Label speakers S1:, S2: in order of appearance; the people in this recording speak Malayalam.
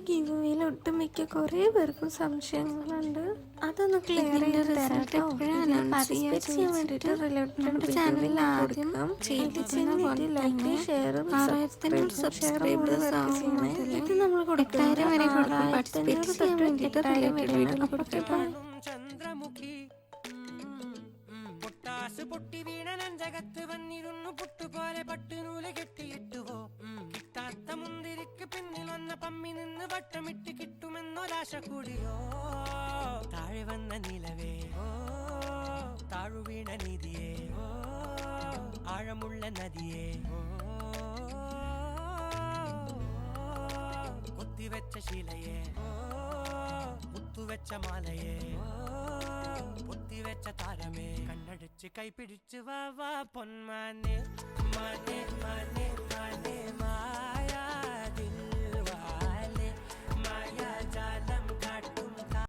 S1: ഗീവ് അവേയിൽ ഒട്ടുമിക്ക കുറേ പേർക്കും സംശയങ്ങളുണ്ട്. അതൊന്ന് ക്ലിയർ ചെയ്ത് തരാട്ടോ. പാർട്ടിസിപ്പേറ്റ് ചെയ്യാൻ വേണ്ടിയിട്ട് നമ്മുടെ ചാനലിൽ ആദ്യം ലൈക്ക് ഷെയറും സബ്സ്ക്രൈബേഴ്സ് ആവുന്നത്. ഇത് നമ്മൾ കൊടുക്കുന്നത് വരെ പാർട്ടിസിപ്പേറ്റ് ചെയ്യാൻ വേണ്ടിയിട്ട്
S2: ചന്ദ്രമുഖി പൊട്ടാസ് പൊട്ടി വീണ നെഞ്ചകത്ത് വന്നിരുന്നു പൊട്ടുപോലെ പട്ടുനൂല് കെട്ടിയിട്ടുവോ കിട്ടാത്ത മുന്തിരിക്ക് പിന്നിൽ വന്ന പമ്മി നിന്ന് വട്ടമിട്ട് കിട്ടുമെന്നൊരാശ കൂടിയോ താഴെ വന്ന നിലവേ താഴു വീണ നിധിയേ ആഴമുള്ള നദിയേ കൊത്തിവെച്ച ശിലയേ മുത്തുവെച്ച മാലയേ പൊത്തിവെച്ച താരമേ കണ്ണടിച്ച് കൈപിടിച്ച് വാ വാ പൊന്മാനെ മാനെ മാനെ മാനെ മായ